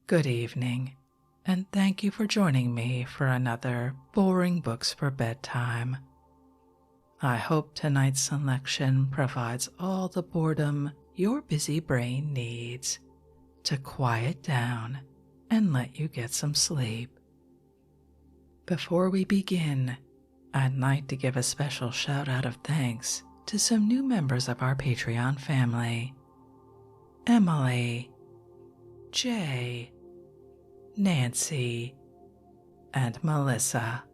Good evening, and thank you for joining me for another Boring Books for Bedtime. I hope tonight's selection provides all the boredom your busy brain needs to quiet down and let you get some sleep. Before we begin, I'd like to give a special shout out of thanks to some new members of our Patreon family: Emily, Jay, Nancy, and Melissa.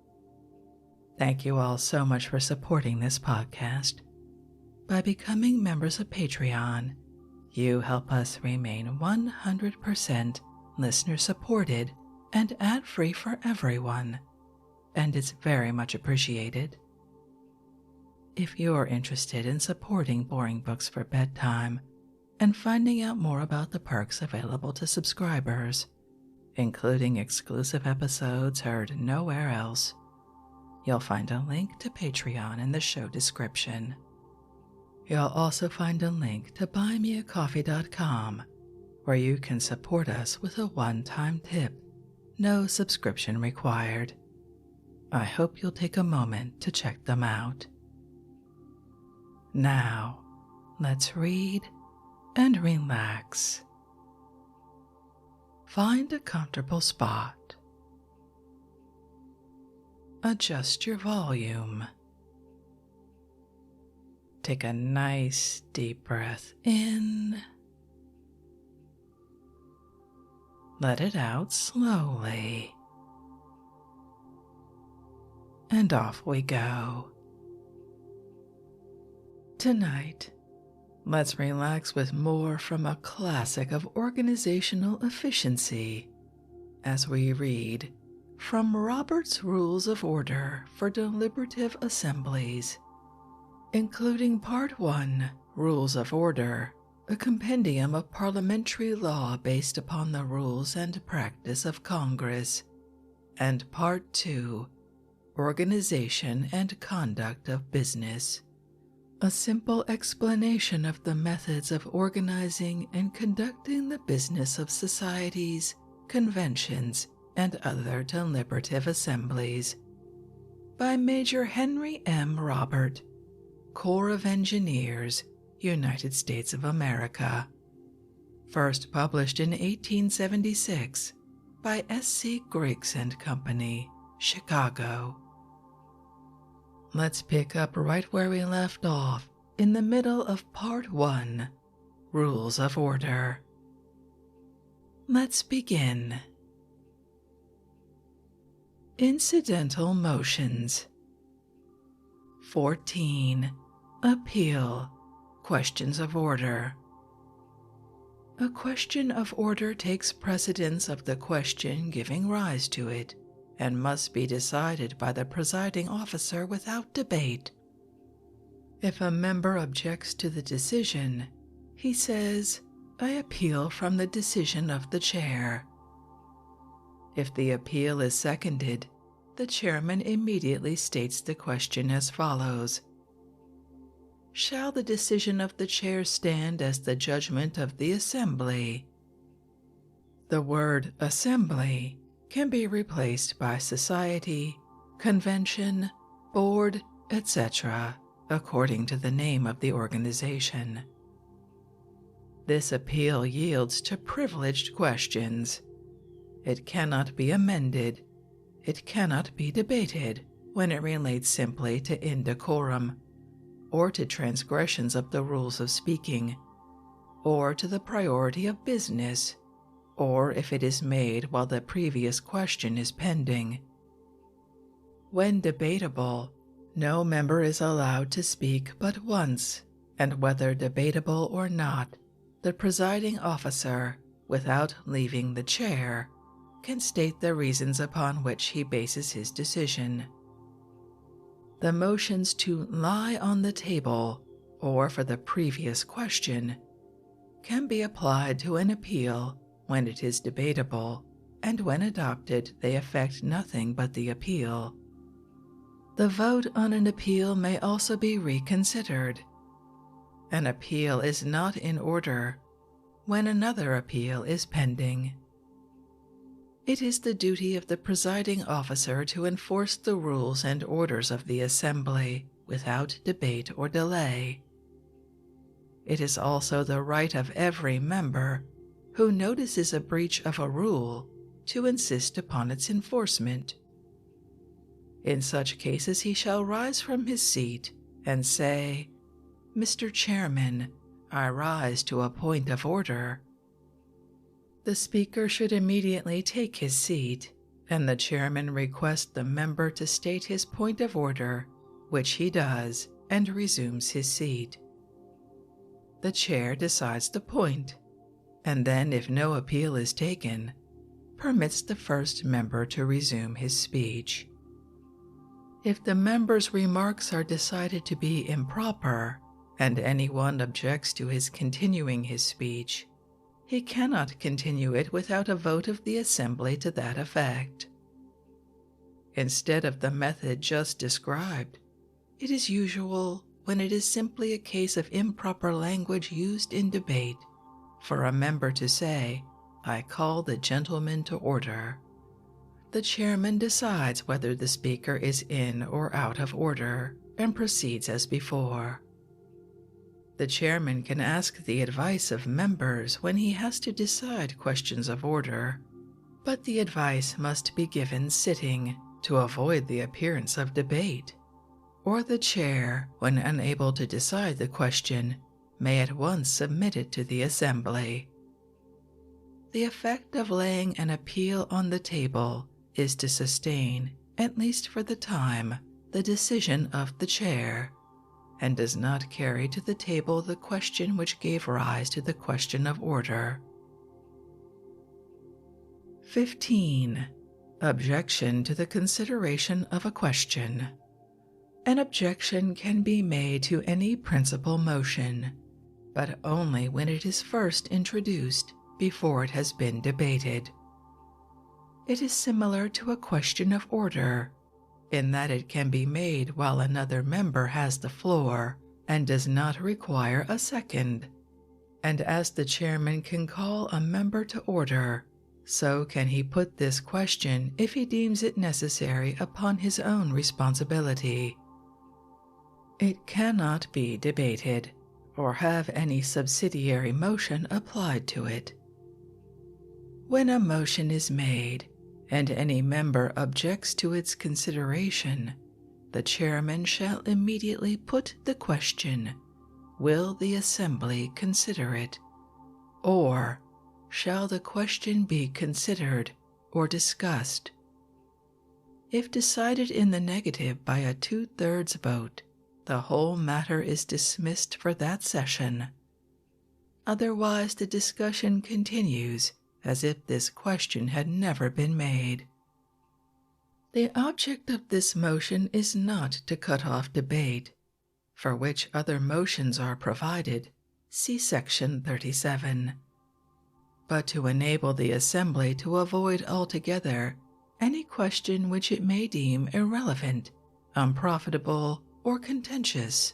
Thank you all so much for supporting this podcast. By becoming members of Patreon, you help us remain 100% listener supported and ad-free for everyone, and it's very much appreciated. If you're interested in supporting Boring Books for Bedtime and finding out more about the perks available to subscribers, including exclusive episodes heard nowhere else, you'll find a link to Patreon in the show description. You'll also find a link to buymeacoffee.com, where you can support us with a one-time tip, no subscription required. I hope you'll take a moment to check them out. Now, let's read and relax. Find a comfortable spot. Adjust your volume. Take a nice deep breath in. Let it out slowly. And off we go. Tonight, let's relax with more from a classic of organizational efficiency as we read from Robert's Rules of Order for Deliberative Assemblies, including Part 1, Rules of Order, a compendium of parliamentary law based upon the rules and practice of Congress, and Part 2, Organization and Conduct of Business, a simple explanation of the methods of organizing and conducting the business of societies, conventions, and other deliberative assemblies, by Major Henry M. Robert, Corps of Engineers, United States of America. First published in 1876 by S.C. Griggs and Company, Chicago. Let's pick up right where we left off in the middle of Part 1, Rules of Order. Let's begin. Incidental motions. 14. Appeal. Questions of order. A question of order takes precedence of the question giving rise to it, and must be decided by the presiding officer without debate. If a member objects to the decision, he says, "I appeal from the decision of the chair." If the appeal is seconded, the chairman immediately states the question as follows: "Shall the decision of the chair stand as the judgment of the assembly?" The word assembly can be replaced by society, convention, board, etc., according to the name of the organization. This appeal yields to privileged questions. It cannot be amended. It cannot be debated when it relates simply to indecorum, or to transgressions of the rules of speaking, or to the priority of business, or if it is made while the previous question is pending. When debatable, no member is allowed to speak but once, and whether debatable or not, the presiding officer, without leaving the chair, can state the reasons upon which he bases his decision. The motions to lie on the table, or for the previous question, can be applied to an appeal when it is debatable, and when adopted they affect nothing but the appeal. The vote on an appeal may also be reconsidered. An appeal is not in order when another appeal is pending. It is the duty of the presiding officer to enforce the rules and orders of the assembly without debate or delay. It is also the right of every member who notices a breach of a rule to insist upon its enforcement. In such cases, he shall rise from his seat and say, "Mr. Chairman, I rise to a point of order." The speaker should immediately take his seat, and the chairman request the member to state his point of order, which he does, and resumes his seat. The chair decides the point, and then, if no appeal is taken, permits the first member to resume his speech. If the member's remarks are decided to be improper, and anyone objects to his continuing his speech, he cannot continue it without a vote of the assembly to that effect. Instead of the method just described, it is usual, when it is simply a case of improper language used in debate, for a member to say, "I call the gentleman to order." The chairman decides whether the speaker is in or out of order, and proceeds as before. The chairman can ask the advice of members when he has to decide questions of order, but the advice must be given sitting to avoid the appearance of debate, or the chair, when unable to decide the question, may at once submit it to the assembly. The effect of laying an appeal on the table is to sustain, at least for the time, the decision of the chair, and does not carry to the table the question which gave rise to the question of order. 15. Objection to the consideration of a question. An objection can be made to any principal motion, but only when it is first introduced before it has been debated. It is similar to a question of order, in that it can be made while another member has the floor and does not require a second. And as the chairman can call a member to order, so can he put this question if he deems it necessary upon his own responsibility. It cannot be debated or have any subsidiary motion applied to it. When a motion is made, and any member objects to its consideration, the chairman shall immediately put the question, "Will the assembly consider it?" or "Shall the question be considered or discussed?" If decided in the negative by a 2/3 vote, the whole matter is dismissed for that session. Otherwise, the discussion continues as if this question had never been made. The object of this motion is not to cut off debate, for which other motions are provided, see section 37, but to enable the assembly to avoid altogether any question which it may deem irrelevant, unprofitable, or contentious.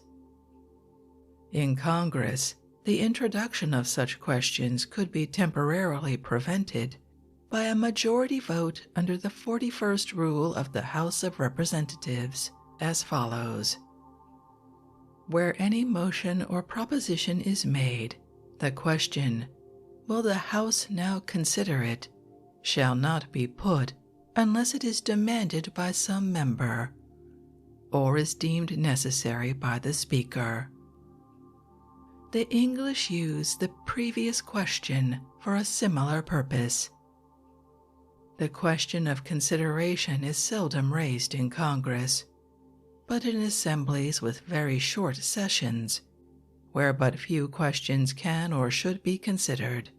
In Congress, the introduction of such questions could be temporarily prevented by a majority vote under the 41st rule of the House of Representatives, as follows. Where any motion or proposition is made, the question, "Will the House now consider it?" shall not be put unless it is demanded by some member, or is deemed necessary by the Speaker. The English use the previous question for a similar purpose. The question of consideration is seldom raised in Congress, but in assemblies with very short sessions, where but few questions can or should be considered,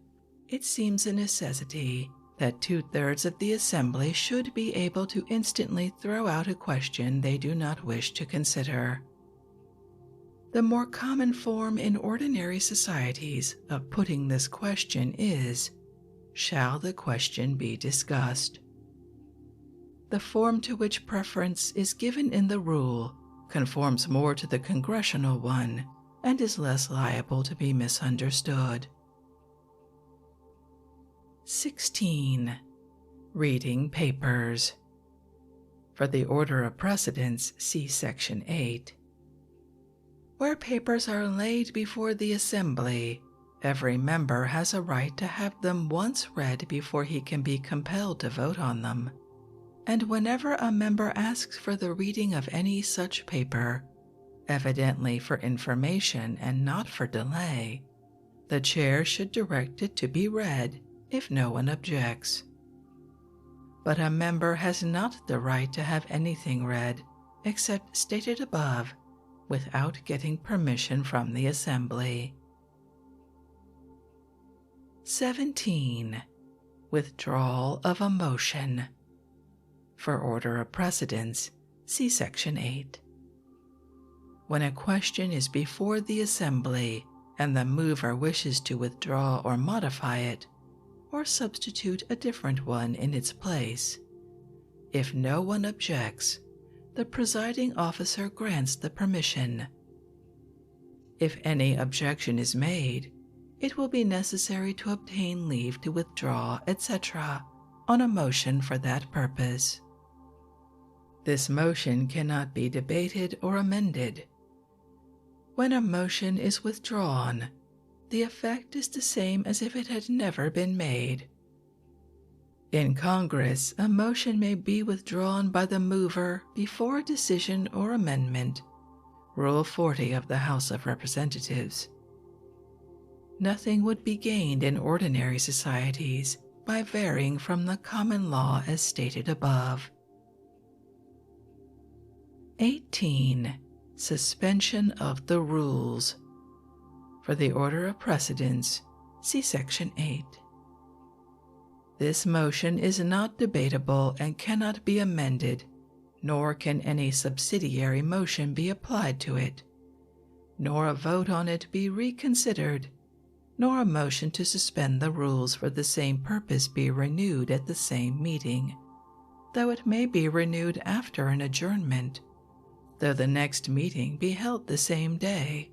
it seems a necessity that 2/3 of the assembly should be able to instantly throw out a question they do not wish to consider. The more common form in ordinary societies of putting this question is, "Shall the question be discussed?" The form to which preference is given in the rule conforms more to the congressional one and is less liable to be misunderstood. 16. Reading papers. For the order of precedence, see Section 8. Where papers are laid before the assembly, every member has a right to have them once read before he can be compelled to vote on them, and whenever a member asks for the reading of any such paper, evidently for information and not for delay, the chair should direct it to be read if no one objects. But a member has not the right to have anything read except stated above without getting permission from the assembly. 17. Withdrawal of a motion. For order of precedence, see Section 8. When a question is before the assembly and the mover wishes to withdraw or modify it, or substitute a different one in its place, if no one objects, the presiding officer grants the permission. If any objection is made, it will be necessary to obtain leave to withdraw, etc., on a motion for that purpose. This motion cannot be debated or amended. When a motion is withdrawn, the effect is the same as if it had never been made. In Congress, a motion may be withdrawn by the mover before a decision or amendment. Rule 40 of the House of Representatives. Nothing would be gained in ordinary societies by varying from the common law as stated above. 18. Suspension of the rules. For the order of precedence, see Section 8. This motion is not debatable and cannot be amended, nor can any subsidiary motion be applied to it, nor a vote on it be reconsidered, nor a motion to suspend the rules for the same purpose be renewed at the same meeting, though it may be renewed after an adjournment, though the next meeting be held the same day.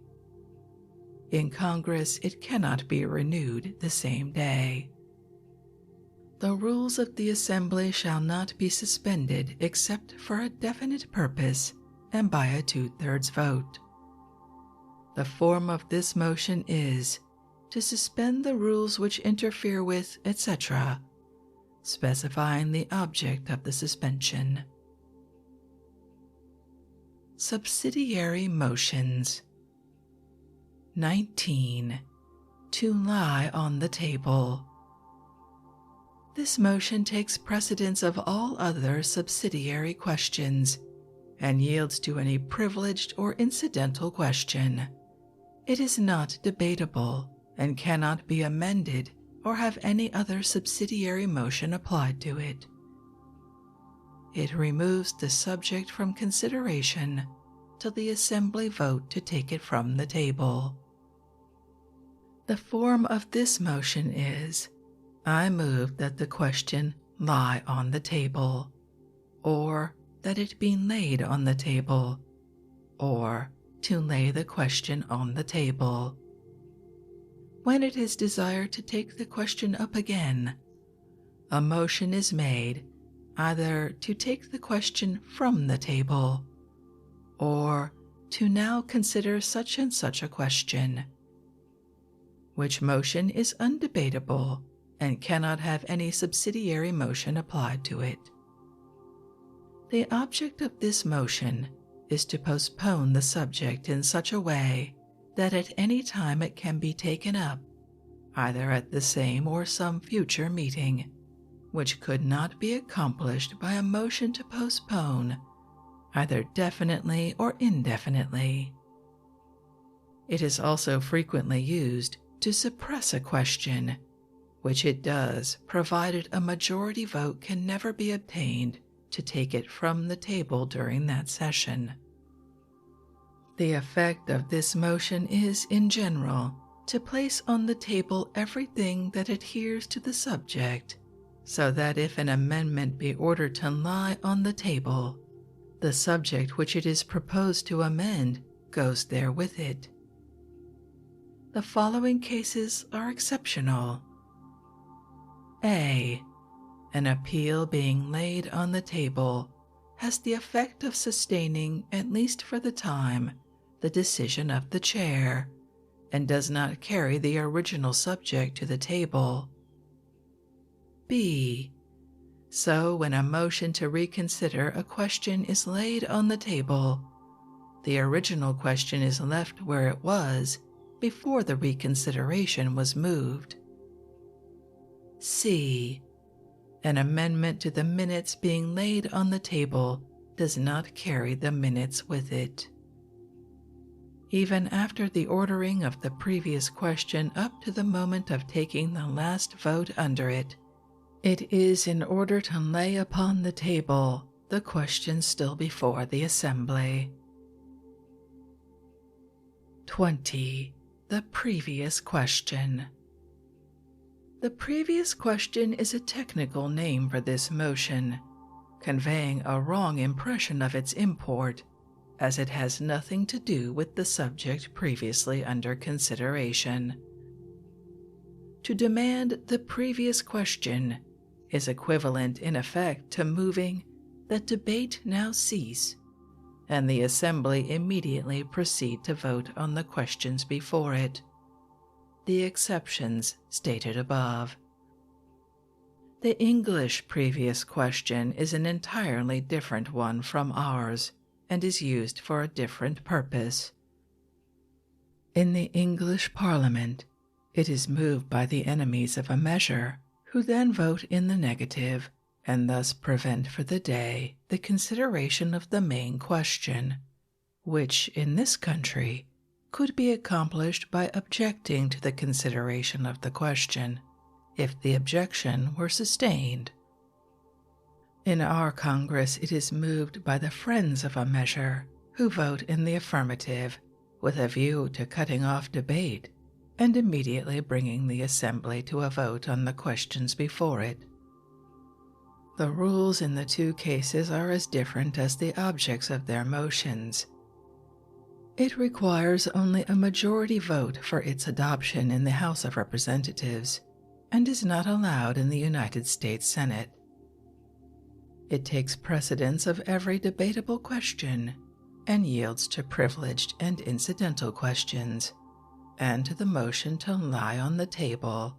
In Congress, it cannot be renewed the same day. The rules of the assembly shall not be suspended except for a definite purpose and by a 2/3 vote. The form of this motion is to suspend the rules which interfere with, etc., specifying the object of the suspension. Subsidiary motions. 19. To lie on the table. This motion takes precedence of all other subsidiary questions and yields to any privileged or incidental question. It is not debatable and cannot be amended or have any other subsidiary motion applied to it. It removes the subject from consideration till the assembly vote to take it from the table. The form of this motion is, I move that the question lie on the table, or that it be laid on the table, or to lay the question on the table. When it is desired to take the question up again, a motion is made either to take the question from the table, or to now consider such and such a question, which motion is undebatable and cannot have any subsidiary motion applied to it. The object of this motion is to postpone the subject in such a way that at any time it can be taken up, either at the same or some future meeting, which could not be accomplished by a motion to postpone, either definitely or indefinitely. It is also frequently used to suppress a question, which it does provided a majority vote can never be obtained to take it from the table during that session. The effect of this motion is, in general, to place on the table everything that adheres to the subject, so that if an amendment be ordered to lie on the table, the subject which it is proposed to amend goes there with it. The following cases are exceptional. A. An appeal being laid on the table has the effect of sustaining, at least for the time, the decision of the chair, and does not carry the original subject to the table. B. So when a motion to reconsider a question is laid on the table, the original question is left where it was before the reconsideration was moved. C. An amendment to the minutes being laid on the table does not carry the minutes with it. Even after the ordering of the previous question up to the moment of taking the last vote under it, it is in order to lay upon the table the question still before the assembly. 20. The previous question. The previous question is a technical name for this motion, conveying a wrong impression of its import, as it has nothing to do with the subject previously under consideration. To demand the previous question is equivalent in effect to moving that debate now cease, and the assembly immediately proceed to vote on the questions before it. The exceptions stated above. The English previous question is an entirely different one from ours, and is used for a different purpose. In the English Parliament, it is moved by the enemies of a measure, who then vote in the negative, and thus prevent for the day the consideration of the main question, which in this country could be accomplished by objecting to the consideration of the question, if the objection were sustained. In our Congress it is moved by the friends of a measure, who vote in the affirmative, with a view to cutting off debate, and immediately bringing the assembly to a vote on the questions before it. The rules in the two cases are as different as the objects of their motions. It requires only a majority vote for its adoption in the House of Representatives, and is not allowed in the United States Senate. It takes precedence of every debatable question, and yields to privileged and incidental questions, and to the motion to lie on the table.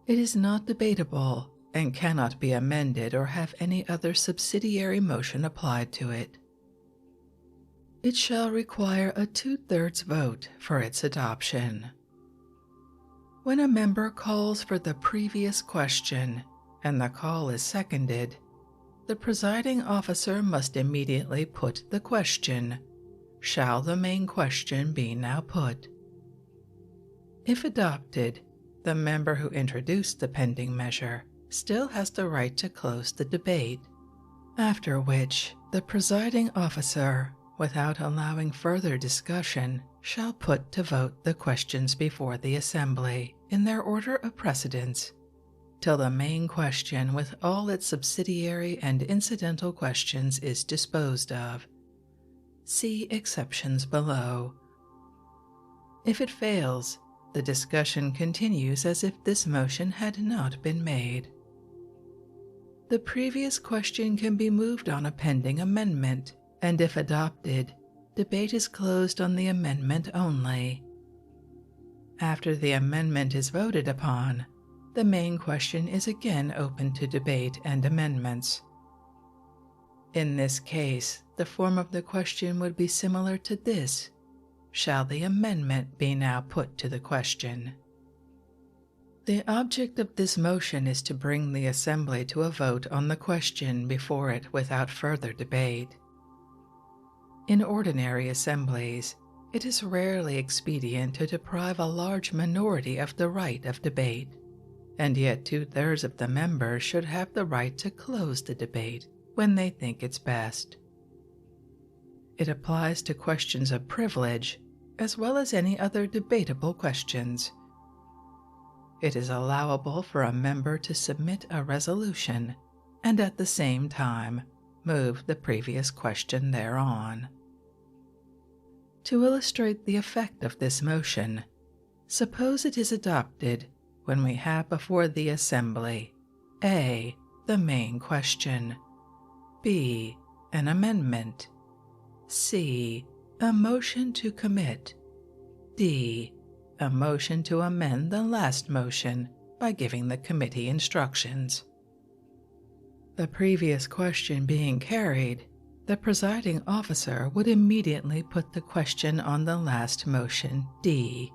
It is not debatable, and cannot be amended or have any other subsidiary motion applied to it. It shall require a 2/3 vote for its adoption. When a member calls for the previous question, and the call is seconded, the presiding officer must immediately put the question, "Shall the main question be now put?" If adopted, the member who introduced the pending measure still has the right to close the debate, after which the presiding officer, without allowing further discussion, shall put to vote the questions before the assembly in their order of precedence, till the main question with all its subsidiary and incidental questions is disposed of. See exceptions below. If it fails, the discussion continues as if this motion had not been made. The previous question can be moved on a pending amendment, and if adopted, debate is closed on the amendment only. After the amendment is voted upon, the main question is again open to debate and amendments. In this case, the form of the question would be similar to this: "Shall the amendment be now put to the question?" The object of this motion is to bring the assembly to a vote on the question before it without further debate. In ordinary assemblies, it is rarely expedient to deprive a large minority of the right of debate, and yet 2/3 of the members should have the right to close the debate when they think it's best. It applies to questions of privilege as well as any other debatable questions. It is allowable for a member to submit a resolution and at the same time move the previous question thereon. To illustrate the effect of this motion, suppose it is adopted when we have before the assembly A. The main question. B. An amendment. C. A motion to commit. D. A motion to amend the last motion by giving the committee instructions. The previous question being carried, the presiding officer would immediately put the question on the last motion, D,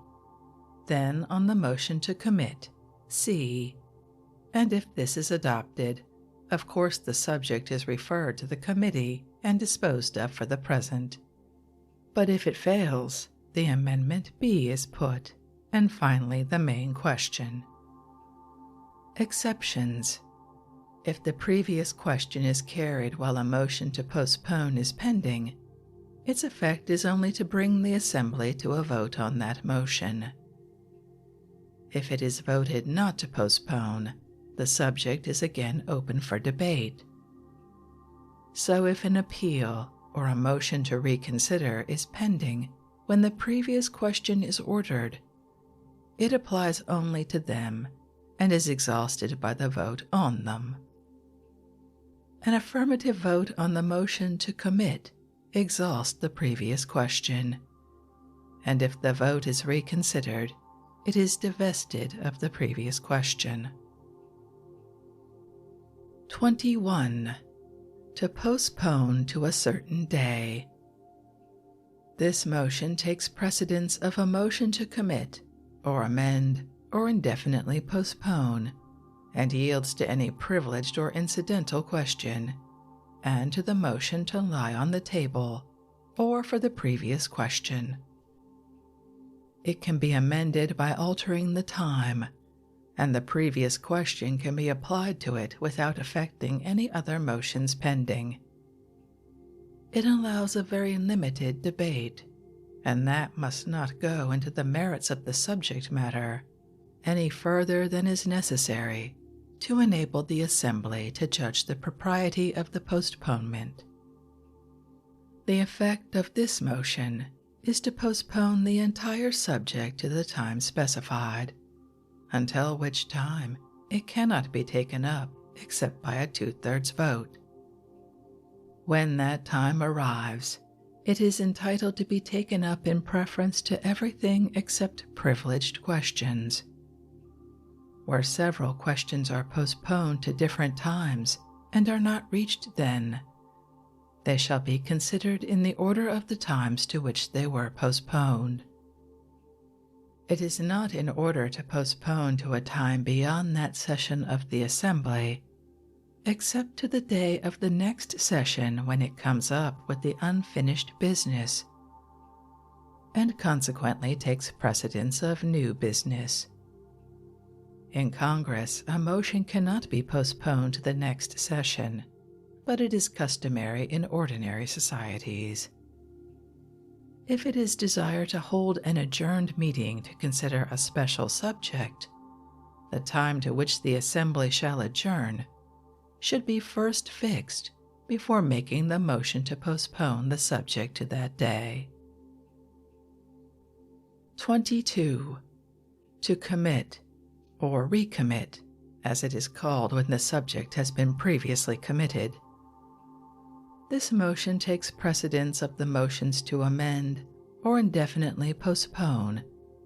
then on the motion to commit, C, and if this is adopted, of course the subject is referred to the committee and disposed of for the present. But if it fails, the amendment B is put, and finally the main question. Exceptions. If the previous question is carried while a motion to postpone is pending, its effect is only to bring the assembly to a vote on that motion. If it is voted not to postpone, the subject is again open for debate. So if an appeal or a motion to reconsider is pending when the previous question is ordered, it applies only to them and is exhausted by the vote on them. An affirmative vote on the motion to commit exhausts the previous question, and if the vote is reconsidered, it is divested of the previous question. 21. To postpone to a certain day. This motion takes precedence of a motion to commit, or amend, or indefinitely postpone, and yields to any privileged or incidental question, and to the motion to lie on the table, or for the previous question. It can be amended by altering the time, and the previous question can be applied to it without affecting any other motions pending. It allows a very limited debate, and that must not go into the merits of the subject matter any further than is necessary to enable the assembly to judge the propriety of the postponement. The effect of this motion is to postpone the entire subject to the time specified, until which time it cannot be taken up except by a 2/3 vote. When that time arrives, it is entitled to be taken up in preference to everything except privileged questions. Where several questions are postponed to different times and are not reached then, they shall be considered in the order of the times to which they were postponed. It is not in order to postpone to a time beyond that session of the assembly, except to the day of the next session when it comes up with the unfinished business, and consequently takes precedence of new business. In Congress, a motion cannot be postponed to the next session, but it is customary in ordinary societies. If it is desired to hold an adjourned meeting to consider a special subject, the time to which the assembly shall adjourn should be first fixed before making the motion to postpone the subject to that day. 22. To commit, or recommit, as it is called when the subject has been previously committed. This motion takes precedence of the motions to amend or indefinitely postpone,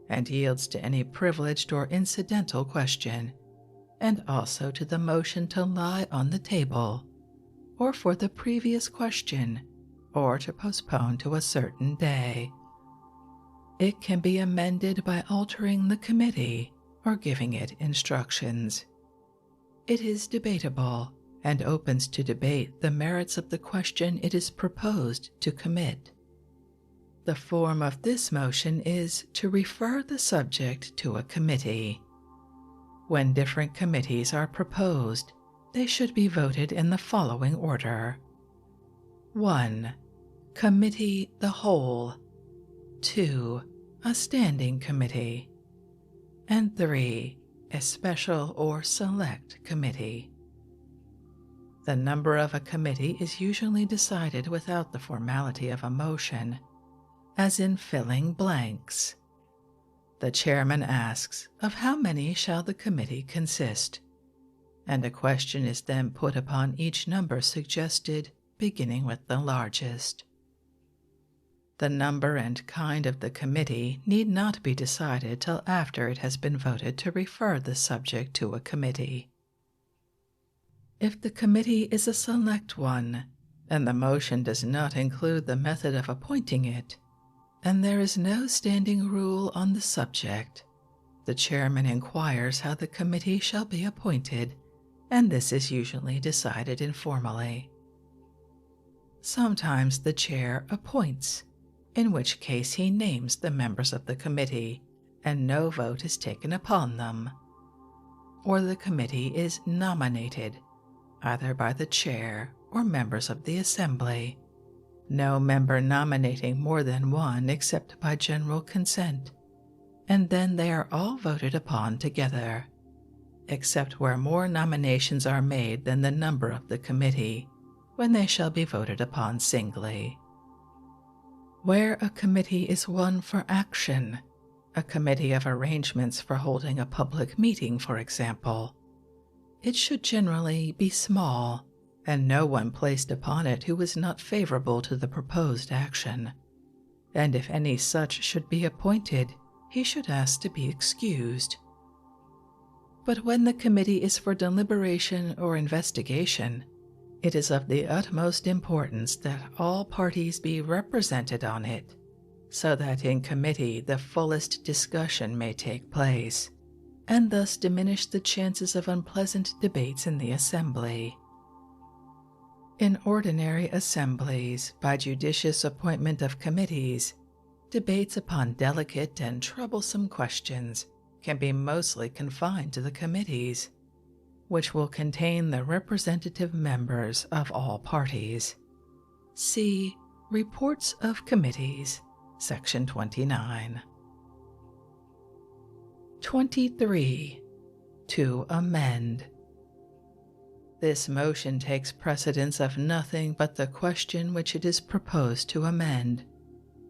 and yields to any privileged or incidental question, and also to the motion to lie on the table, or for the previous question, or to postpone to a certain day. It can be amended by altering the committee or giving it instructions. It is debatable and opens to debate the merits of the question it is proposed to commit. The form of this motion is to refer the subject to a committee. When different committees are proposed, they should be voted in the following order. 1. Committee the whole. 2. A standing committee. And 3. A special or select committee. The number of a committee is usually decided without the formality of a motion, as in filling blanks. The chairman asks, of how many shall the committee consist? and a question is then put upon each number suggested, beginning with the largest. The number and kind of the committee need not be decided till after it has been voted to refer the subject to a committee. If the committee is a select one, and the motion does not include the method of appointing it, and there is no standing rule on the subject, the chairman inquires how the committee shall be appointed, and this is usually decided informally. Sometimes the chair appoints, in which case he names the members of the committee, and no vote is taken upon them. Or the committee is nominated, either by the chair or members of the assembly, no member nominating more than one except by general consent, and then they are all voted upon together, except where more nominations are made than the number of the committee, when they shall be voted upon singly. Where a committee is one for action, a committee of arrangements for holding a public meeting, for example, it should generally be small, and no one placed upon it who is not favorable to the proposed action, and if any such should be appointed, he should ask to be excused. But when the committee is for deliberation or investigation, it is of the utmost importance that all parties be represented on it, so that in committee the fullest discussion may take place, and thus diminish the chances of unpleasant debates in the assembly. In ordinary assemblies, by judicious appointment of committees, debates upon delicate and troublesome questions can be mostly confined to the committees, which will contain the representative members of all parties. See Reports of Committees, Section 29. 23. To amend. This motion takes precedence of nothing but the question which it is proposed to amend,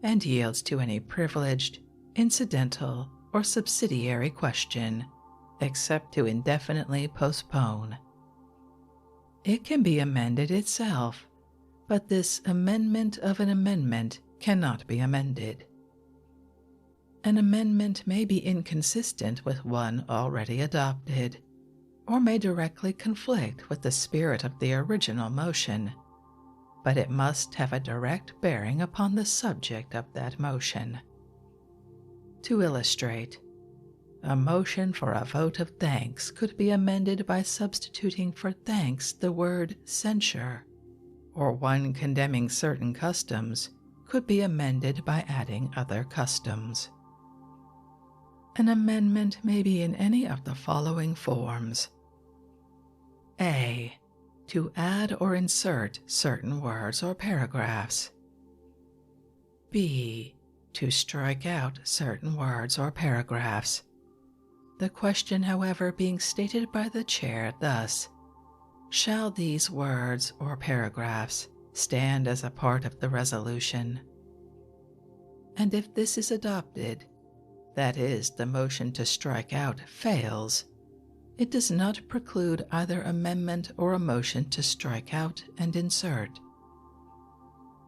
and yields to any privileged, incidental, or subsidiary question, except to indefinitely postpone. It can be amended itself, but this amendment of an amendment cannot be amended. An amendment may be inconsistent with one already adopted, or may directly conflict with the spirit of the original motion, but it must have a direct bearing upon the subject of that motion. To illustrate, a motion for a vote of thanks could be amended by substituting for thanks the word censure, or one condemning certain customs could be amended by adding other customs. An amendment may be in any of the following forms. A. To add or insert certain words or paragraphs. B. To strike out certain words or paragraphs. The question, however, being stated by the chair thus: shall these words or paragraphs stand as a part of the resolution? And if this is adopted, that is, the motion to strike out fails, it does not preclude either amendment or a motion to strike out and insert.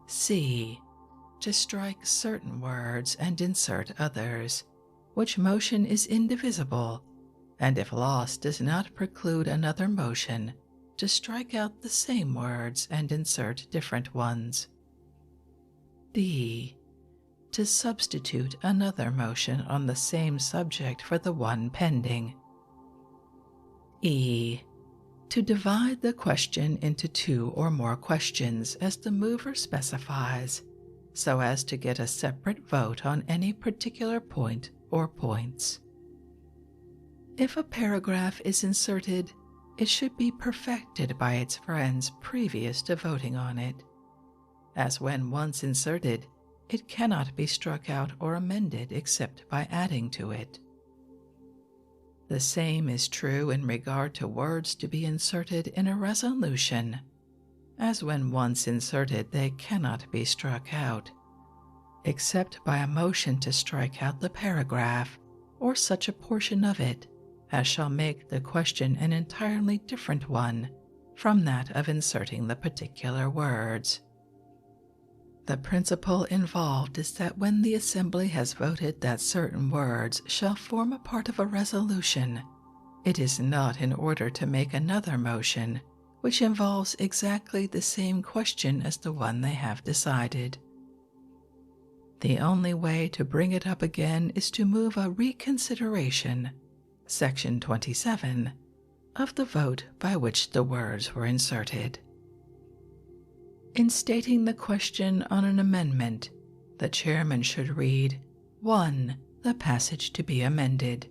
C. To strike certain words and insert others, which motion is indivisible, and if lost does not preclude another motion to strike out the same words and insert different ones. D. To substitute another motion on the same subject for the one pending. E. To divide the question into two or more questions as the mover specifies, so as to get a separate vote on any particular point or points. If a paragraph is inserted, it should be perfected by its friends previous to voting on it, as when once inserted, it cannot be struck out or amended except by adding to it. The same is true in regard to words to be inserted in a resolution, as when once inserted they cannot be struck out, except by a motion to strike out the paragraph or such a portion of it as shall make the question an entirely different one from that of inserting the particular words. The principle involved is that when the assembly has voted that certain words shall form a part of a resolution, it is not in order to make another motion which involves exactly the same question as the one they have decided. The only way to bring it up again is to move a reconsideration, Section 27, of the vote by which the words were inserted. In stating the question on an amendment, the chairman should read 1. The passage to be amended,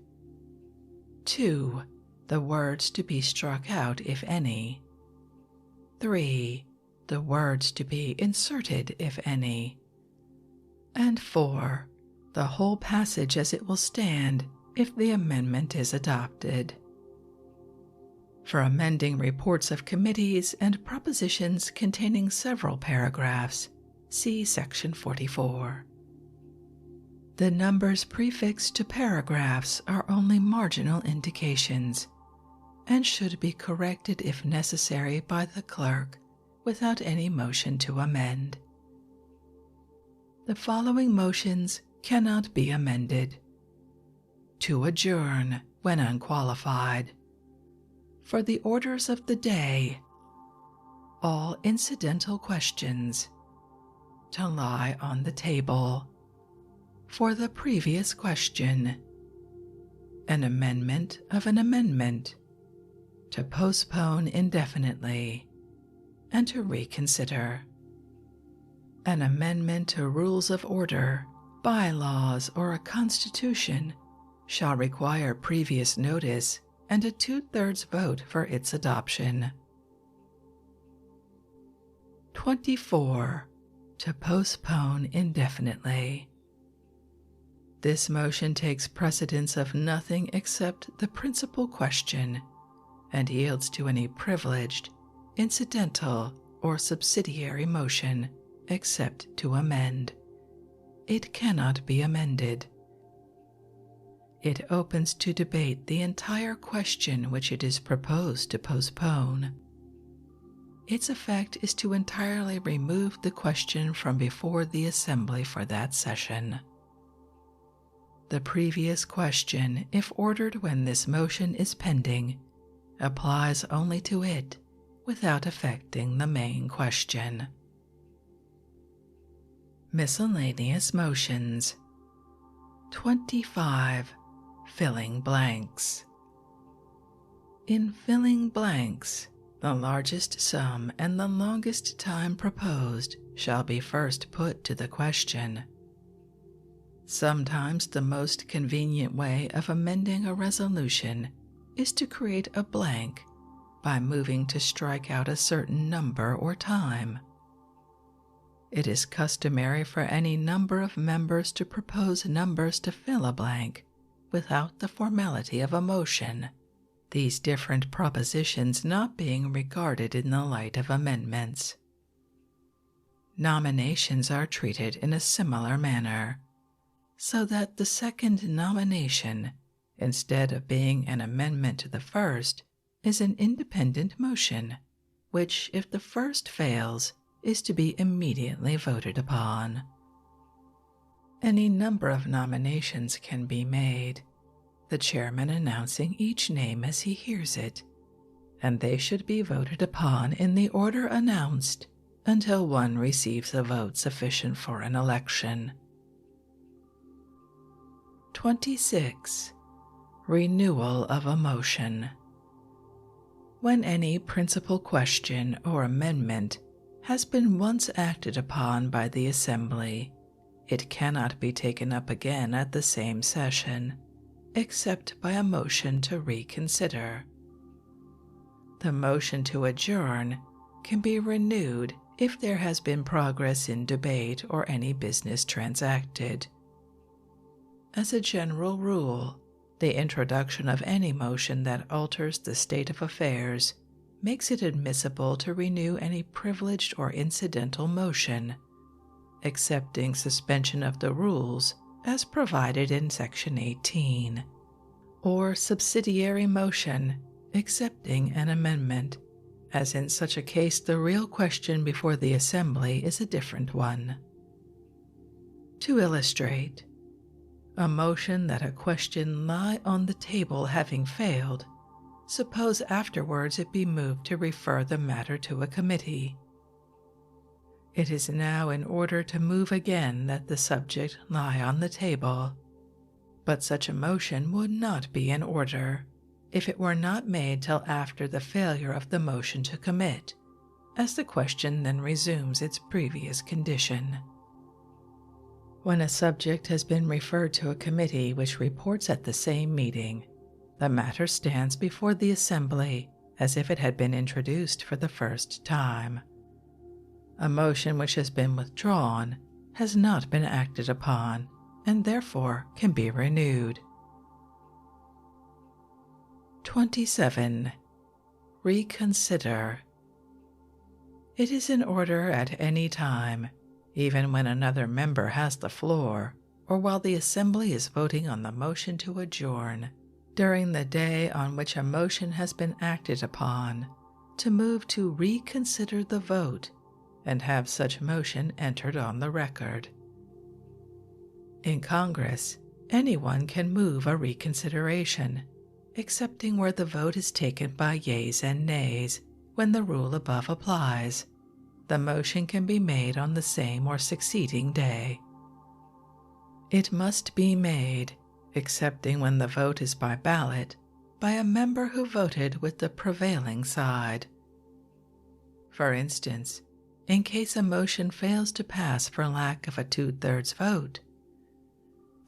2. The words to be struck out, if any, 3. The words to be inserted, if any, and 4. The whole passage as it will stand if the amendment is adopted. For amending reports of committees and propositions containing several paragraphs, see Section 44. The numbers prefixed to paragraphs are only marginal indications and should be corrected if necessary by the clerk without any motion to amend. The following motions cannot be amended: to adjourn when unqualified, for the orders of the day, all incidental questions, to lie on the table, for the previous question, an amendment of an amendment, to postpone indefinitely, and to reconsider. An amendment to rules of order, bylaws, or a constitution shall require previous notice and a 2/3 vote for its adoption. 24. To postpone indefinitely. This motion takes precedence of nothing except the principal question and yields to any privileged, incidental, or subsidiary motion except to amend. It cannot be amended. It opens to debate the entire question which it is proposed to postpone. Its effect is to entirely remove the question from before the assembly for that session. The previous question, if ordered when this motion is pending, applies only to it without affecting the main question. Miscellaneous motions. 25. Filling blanks. In filling blanks, the largest sum and the longest time proposed shall be first put to the question. Sometimes the most convenient way of amending a resolution is to create a blank by moving to strike out a certain number or time. It is customary for any number of members to propose numbers to fill a blank without the formality of a motion, these different propositions not being regarded in the light of amendments. Nominations are treated in a similar manner, so that the second nomination, instead of being an amendment to the first, is an independent motion, which, if the first fails, is to be immediately voted upon. Any number of nominations can be made, the chairman announcing each name as he hears it, and they should be voted upon in the order announced until one receives a vote sufficient for an election. 26. Renewal of a motion. When any principal question or amendment has been once acted upon by the assembly, it cannot be taken up again at the same session, except by a motion to reconsider. The motion to adjourn can be renewed if there has been progress in debate or any business transacted. As a general rule, the introduction of any motion that alters the state of affairs makes it admissible to renew any privileged or incidental motion, excepting suspension of the rules as provided in Section 18, or subsidiary motion accepting an amendment, as in such a case the real question before the assembly is a different one. To illustrate, a motion that a question lie on the table having failed, suppose afterwards it be moved to refer the matter to a committee. It is now in order to move again that the subject lie on the table, but such a motion would not be in order if it were not made till after the failure of the motion to commit, as the question then resumes its previous condition. When a subject has been referred to a committee which reports at the same meeting, the matter stands before the assembly as if it had been introduced for the first time. A motion which has been withdrawn has not been acted upon, and therefore can be renewed. 27. Reconsider. It is in order at any time, even when another member has the floor, or while the assembly is voting on the motion to adjourn, during the day on which a motion has been acted upon, to move to reconsider the vote and have such motion entered on the record. In Congress, anyone can move a reconsideration, excepting where the vote is taken by yeas and nays, when the rule above applies. The motion can be made on the same or succeeding day. It must be made, excepting when the vote is by ballot, by a member who voted with the prevailing side. For instance, in case a motion fails to pass for lack of a 2/3 vote,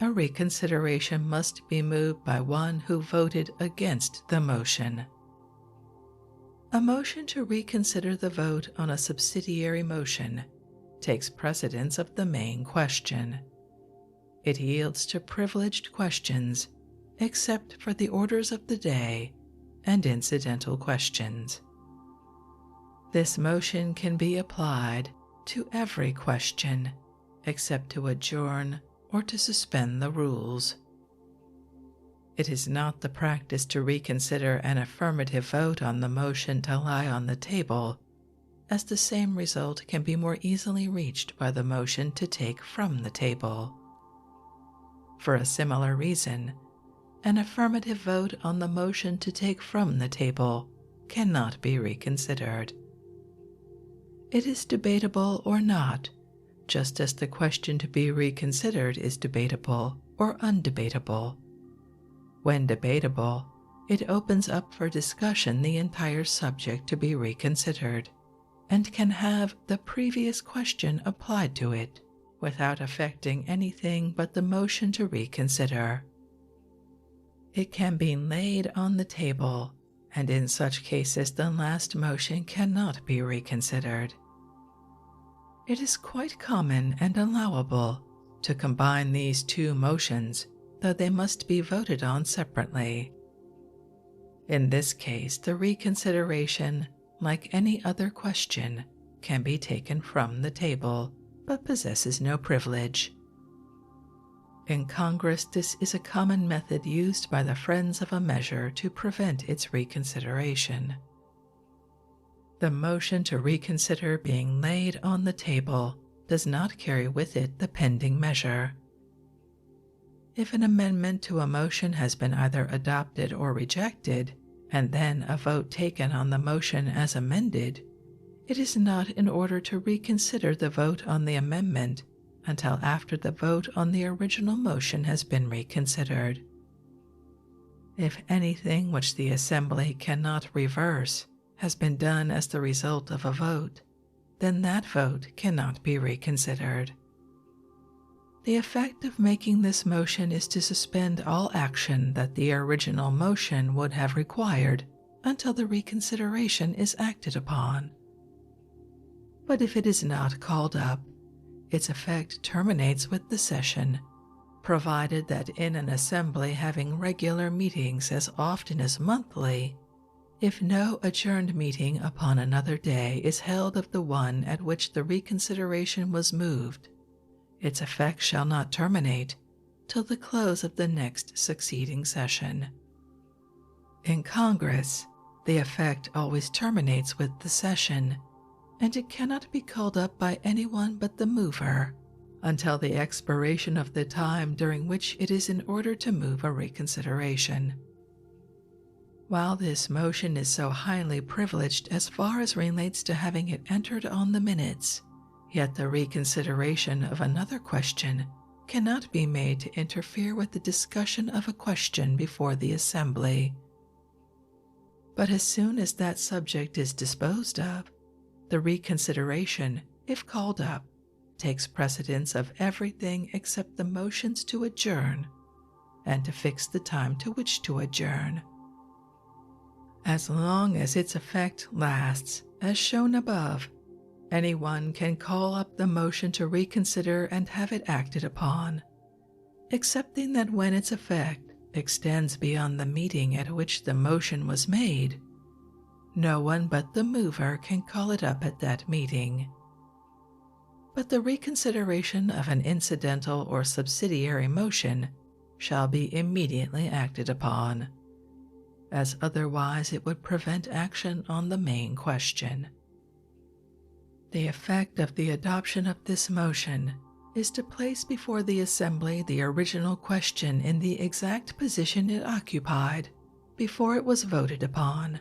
a reconsideration must be moved by one who voted against the motion. A motion to reconsider the vote on a subsidiary motion takes precedence of the main question. It yields to privileged questions, except for the orders of the day and incidental questions. This motion can be applied to every question, except to adjourn or to suspend the rules. It is not the practice to reconsider an affirmative vote on the motion to lie on the table, as the same result can be more easily reached by the motion to take from the table. For a similar reason, an affirmative vote on the motion to take from the table cannot be reconsidered. It is debatable or not, just as the question to be reconsidered is debatable or undebatable. When debatable, it opens up for discussion the entire subject to be reconsidered, and can have the previous question applied to it without affecting anything but the motion to reconsider. It can be laid on the table, and in such cases the last motion cannot be reconsidered. It is quite common and allowable to combine these two motions, though they must be voted on separately. In this case, the reconsideration, like any other question, can be taken from the table, but possesses no privilege. In Congress, this is a common method used by the friends of a measure to prevent its reconsideration. The motion to reconsider being laid on the table does not carry with it the pending measure. If an amendment to a motion has been either adopted or rejected, and then a vote taken on the motion as amended, it is not in order to reconsider the vote on the amendment until after the vote on the original motion has been reconsidered. If anything which the assembly cannot reverse has been done as the result of a vote, then that vote cannot be reconsidered. The effect of making this motion is to suspend all action that the original motion would have required until the reconsideration is acted upon. But if it is not called up, its effect terminates with the session, provided that in an assembly having regular meetings as often as monthly, if no adjourned meeting upon another day is held of the one at which the reconsideration was moved, its effect shall not terminate till the close of the next succeeding session, In Congress, the effect always terminates with the session, and it cannot be called up by anyone but the mover until the expiration of the time during which it is in order to move a reconsideration. While this motion is so highly privileged as far as relates to having it entered on the minutes, yet the reconsideration of another question cannot be made to interfere with the discussion of a question before the assembly. But as soon as that subject is disposed of, the reconsideration, if called up, takes precedence of everything except the motions to adjourn and to fix the time to which to adjourn. As long as its effect lasts, as shown above, anyone can call up the motion to reconsider and have it acted upon, excepting that when its effect extends beyond the meeting at which the motion was made, no one but the mover can call it up at that meeting. But the reconsideration of an incidental or subsidiary motion shall be immediately acted upon, as otherwise it would prevent action on the main question. The effect of the adoption of this motion is to place before the assembly the original question in the exact position it occupied before it was voted upon.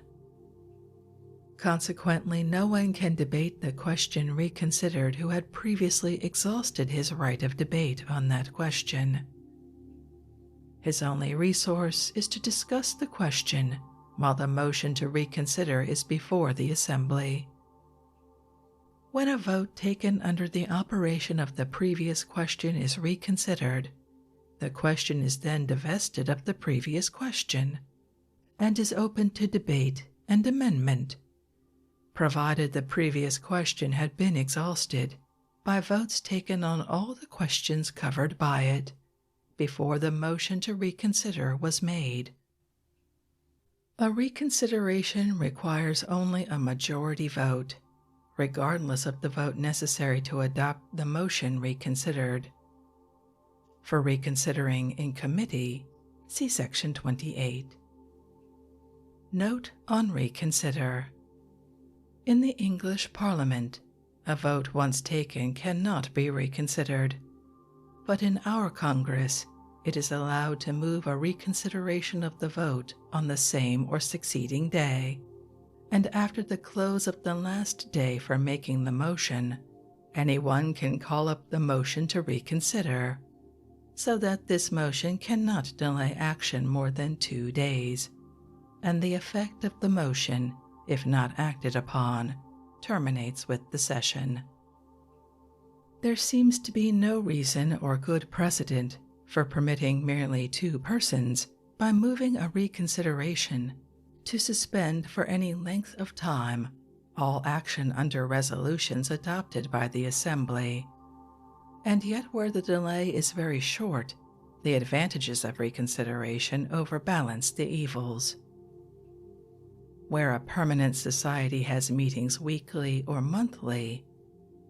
Consequently, no one can debate the question reconsidered who had previously exhausted his right of debate on that question. His only resource is to discuss the question while the motion to reconsider is before the assembly. When a vote taken under the operation of the previous question is reconsidered, the question is then divested of the previous question and is open to debate and amendment, provided the previous question had been exhausted by votes taken on all the questions covered by it before the motion to reconsider was made. A reconsideration requires only a majority vote, regardless of the vote necessary to adopt the motion reconsidered. For reconsidering in committee, see Section 28. Note on reconsider. In the English Parliament, a vote once taken cannot be reconsidered, but in our Congress, it is allowed to move a reconsideration of the vote on the same or succeeding day, and after the close of the last day for making the motion, anyone can call up the motion to reconsider, so that this motion cannot delay action more than 2 days, and the effect of the motion, if not acted upon, terminates with the session. There seems to be no reason or good precedent for permitting merely 2 persons, by moving a reconsideration, to suspend for any length of time all action under resolutions adopted by the Assembly. And yet where the delay is very short, the advantages of reconsideration overbalance the evils. Where a permanent society has meetings weekly or monthly,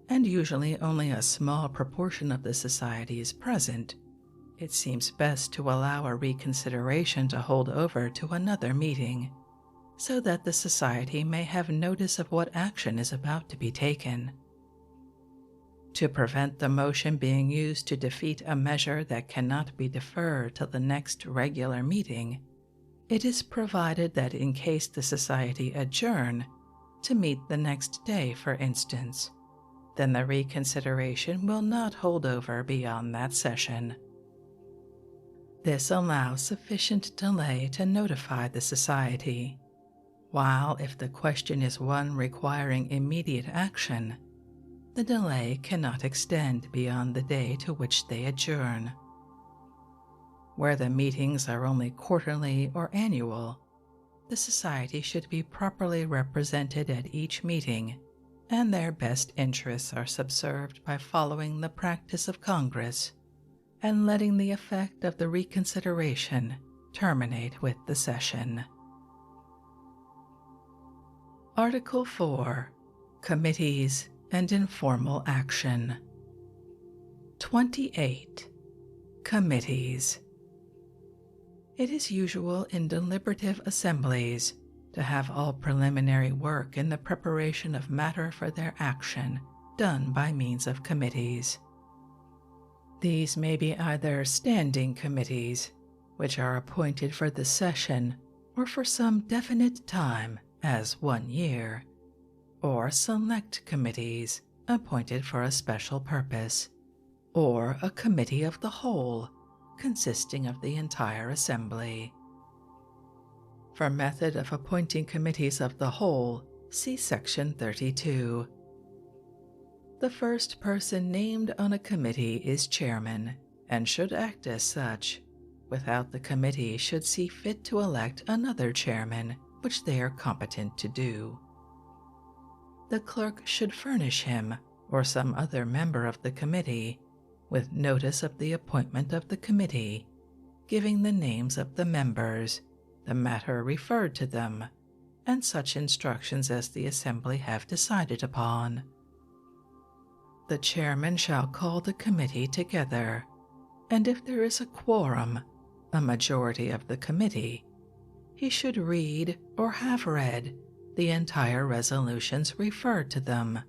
and usually only a small proportion of the society is present, it seems best to allow a reconsideration to hold over to another meeting, so that the society may have notice of what action is about to be taken. To prevent the motion being used to defeat a measure that cannot be deferred till the next regular meeting, it is provided that in case the society adjourn to meet the next day, for instance, then the reconsideration will not hold over beyond that session. This allows sufficient delay to notify the society, while if the question is one requiring immediate action, the delay cannot extend beyond the day to which they adjourn. Where the meetings are only quarterly or annual, the society should be properly represented at each meeting, and their best interests are subserved by following the practice of Congress and letting the effect of the reconsideration terminate with the session. Article 4. Committees and Informal Action. 28. Committees. It is usual in deliberative assemblies to have all preliminary work in the preparation of matter for their action done by means of committees. These may be either standing committees, which are appointed for the session or for some definite time, as 1 year, or select committees appointed for a special purpose, or a committee of the whole consisting of the entire assembly. For method of appointing committees of the whole, see section 32. The first person named on a committee is chairman, and should act as such. Without the committee should see fit to elect another chairman, which they are competent to do. The clerk should furnish him, or some other member of the committee, with notice of the appointment of the committee, giving the names of the members, the matter referred to them, and such instructions as the assembly have decided upon. The chairman shall call the committee together, and if there is a quorum, a majority of the committee, he should read or have read the entire resolutions referred to them.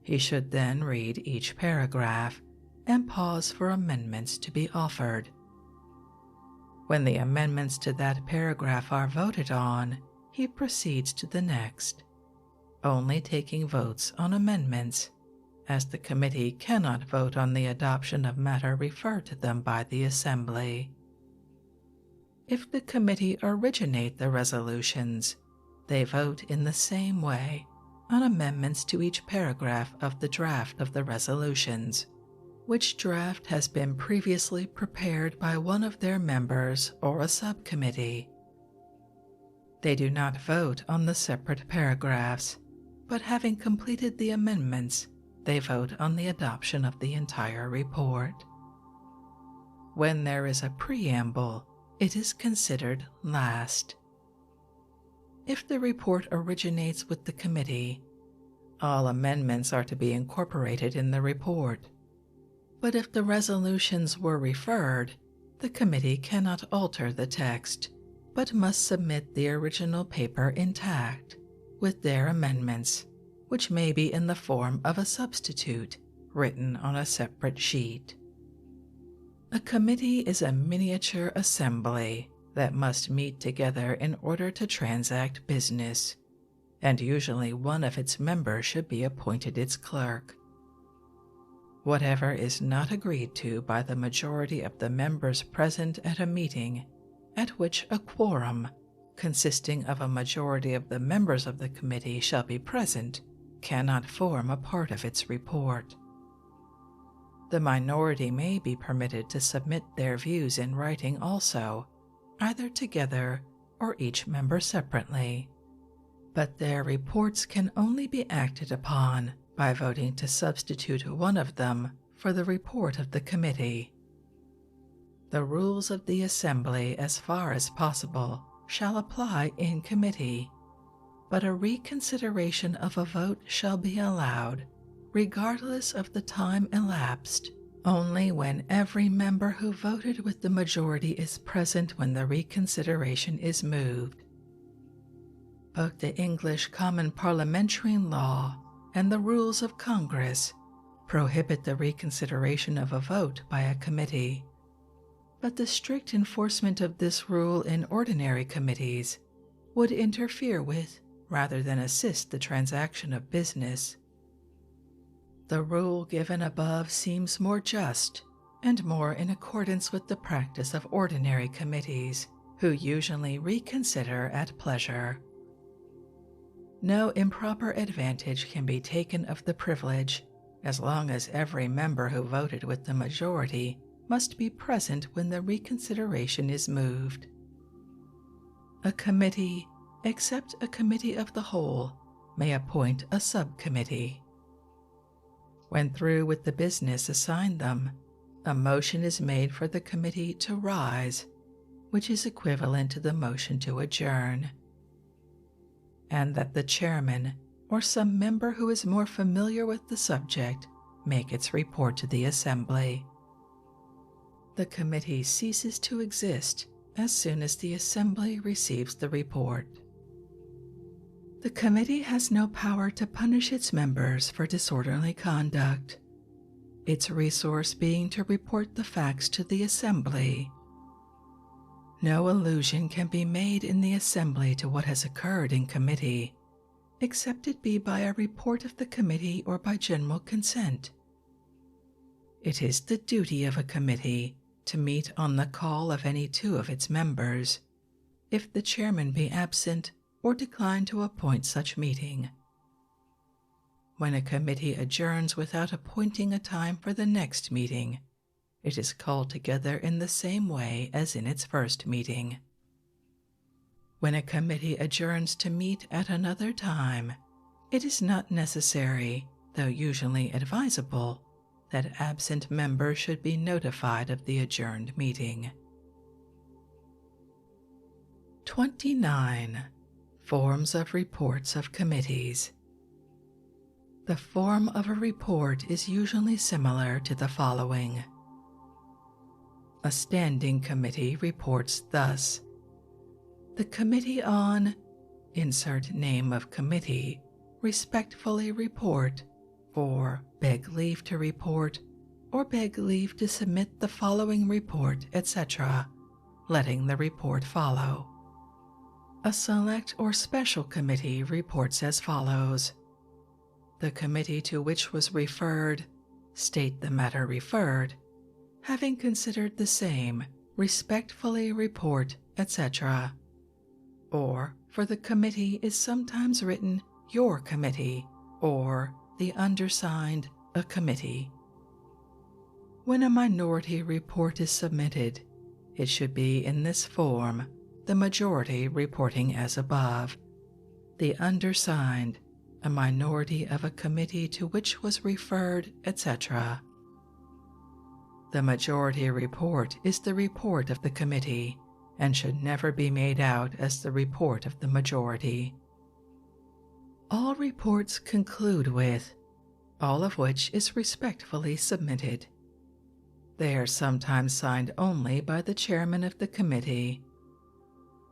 He should then read each paragraph and pause for amendments to be offered. When the amendments to that paragraph are voted on, he proceeds to the next, only taking votes on amendments, as the committee cannot vote on the adoption of matter referred to them by the assembly. If the committee originate the resolutions, they vote in the same way on amendments to each paragraph of the draft of the resolutions, which draft has been previously prepared by one of their members or a subcommittee. They do not vote on the separate paragraphs, but having completed the amendments, they vote on the adoption of the entire report. When there is a preamble, it is considered last. If the report originates with the committee, all amendments are to be incorporated in the report. But if the resolutions were referred, the committee cannot alter the text, but must submit the original paper intact, with their amendments, which may be in the form of a substitute written on a separate sheet. A committee is a miniature assembly that must meet together in order to transact business, and usually one of its members should be appointed its clerk. Whatever is not agreed to by the majority of the members present at a meeting, at which a quorum, consisting of a majority of the members of the committee shall be present, cannot form a part of its report. The minority may be permitted to submit their views in writing also, either together or each member separately, but their reports can only be acted upon by voting to substitute one of them for the report of the committee. The rules of the assembly, as far as possible, shall apply in committee, but a reconsideration of a vote shall be allowed, regardless of the time elapsed, only when every member who voted with the majority is present when the reconsideration is moved. Both the English Common Parliamentary Law and the Rules of Congress prohibit the reconsideration of a vote by a committee, but the strict enforcement of this rule in ordinary committees would interfere with rather than assist the transaction of business. The rule given above seems more just and more in accordance with the practice of ordinary committees, who usually reconsider at pleasure. No improper advantage can be taken of the privilege, as long as every member who voted with the majority must be present when the reconsideration is moved. A committee, except a committee of the whole, may appoint a subcommittee. When through with the business assigned them, a motion is made for the committee to rise, which is equivalent to the motion to adjourn, and that the chairman or some member who is more familiar with the subject make its report to the assembly. The committee ceases to exist as soon as the assembly receives the report. The committee has no power to punish its members for disorderly conduct, its resource being to report the facts to the assembly. No allusion can be made in the assembly to what has occurred in committee, except it be by a report of the committee or by general consent. It is the duty of a committee to meet on the call of any two of its members, if the chairman be absent or decline to appoint such meeting. When a committee adjourns without appointing a time for the next meeting, it is called together in the same way as in its first meeting. When a committee adjourns to meet at another time, it is not necessary, though usually advisable, that absent members should be notified of the adjourned meeting. 29. Forms of reports of committees. The form of a report is usually similar to the following. A standing committee reports thus: the committee on, insert name of committee, respectfully report, or beg leave to report, or beg leave to submit the following report, etc., letting the report follow. A select or special committee reports as follows: the committee to which was referred, state the matter referred, having considered the same, respectfully report, etc. Or, for the committee is sometimes written your committee, or the undersigned, a committee. When a minority report is submitted, it should be in this form, the majority reporting as above, the undersigned, a minority of a committee to which was referred, etc. The majority report is the report of the committee, and should never be made out as the report of the majority. All reports conclude with, all of which is respectfully submitted. They are sometimes signed only by the chairman of the committee.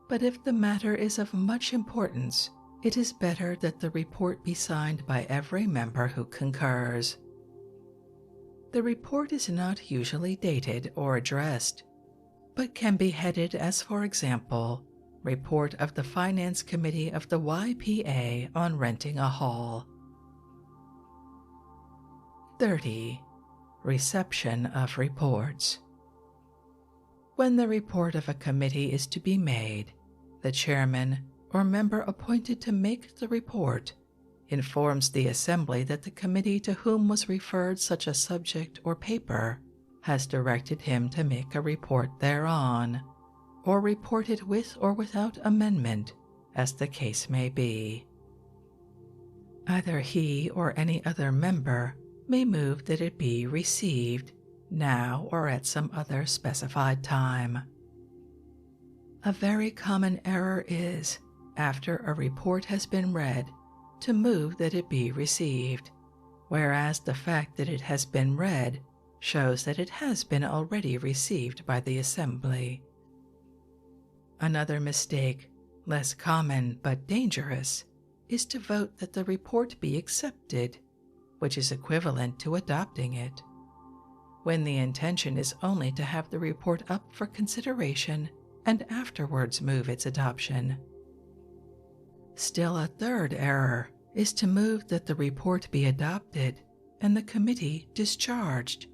But if the matter is of much importance, it is better that the report be signed by every member who concurs. The report is not usually dated or addressed, but can be headed as, for example, Report of the Finance Committee of the YPA on renting a hall. 30. Reception of reports. When the report of a committee is to be made, the chairman or member appointed to make the report informs the assembly that the committee to whom was referred such a subject or paper has directed him to make a report thereon, or report it with or without amendment, as the case may be. Either he or any other member may move that it be received, now or at some other specified time. A very common error is, after a report has been read, to move that it be received, whereas the fact that it has been read shows that it has been already received by the assembly. Another mistake, less common but dangerous, is to vote that the report be accepted, which is equivalent to adopting it, when the intention is only to have the report up for consideration and afterwards move its adoption. Still, a third error is to move that the report be adopted and the committee discharged,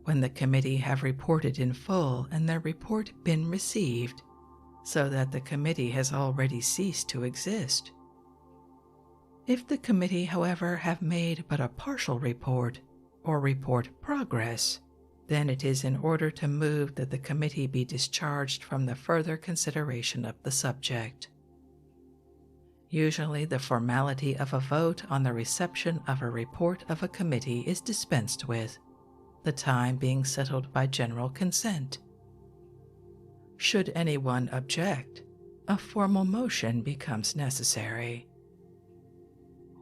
when the committee have reported in full and their report been received, so that the committee has already ceased to exist. If the committee, however, have made but a partial report, or report progress, then it is in order to move that the committee be discharged from the further consideration of the subject. Usually the formality of a vote on the reception of a report of a committee is dispensed with, the time being settled by general consent. Should anyone object, a formal motion becomes necessary.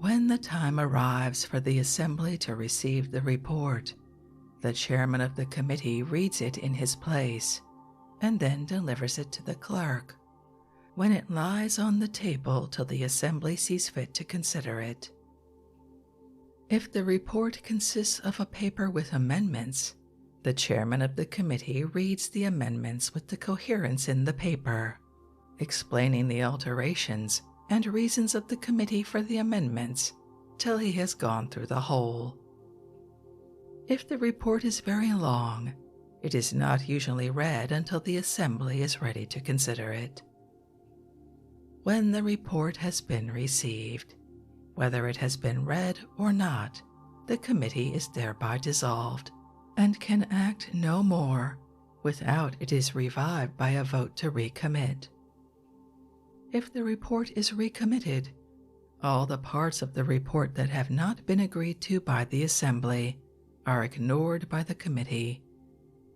When the time arrives for the assembly to receive the report, The chairman of the committee reads it in his place and then delivers it to the clerk, when it lies on the table till the assembly sees fit to consider it. If the report consists of a paper with amendments, the chairman of the committee reads the amendments with the coherence in the paper, explaining the alterations and reasons of the committee for the amendments till he has gone through the whole. If the report is very long, it is not usually read until the assembly is ready to consider it. When the report has been received, whether it has been read or not, the committee is thereby dissolved and can act no more without it is revived by a vote to recommit. If the report is recommitted, all the parts of the report that have not been agreed to by the assembly are ignored by the committee,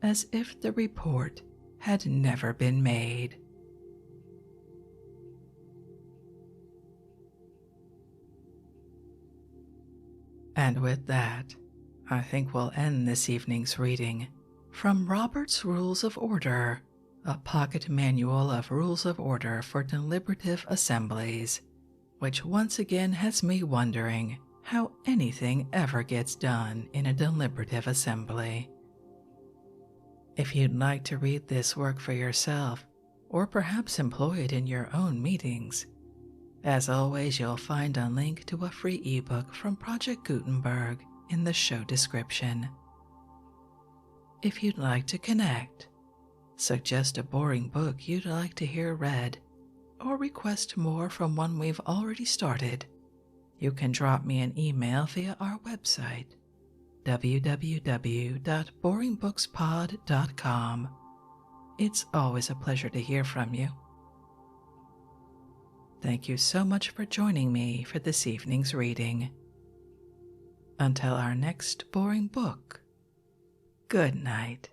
as if the report had never been made. And with that, I think we'll end this evening's reading from Robert's Rules of Order, a pocket manual of rules of order for deliberative assemblies, which once again has me wondering how anything ever gets done in a deliberative assembly. If you'd like to read this work for yourself, or perhaps employ it in your own meetings, as always, you'll find a link to a free ebook from Project Gutenberg in the show description. If you'd like to connect, suggest a boring book you'd like to hear read, or request more from one we've already started, you can drop me an email via our website, www.boringbookspod.com. It's always a pleasure to hear from you. Thank you so much for joining me for this evening's reading. Until our next boring book, good night.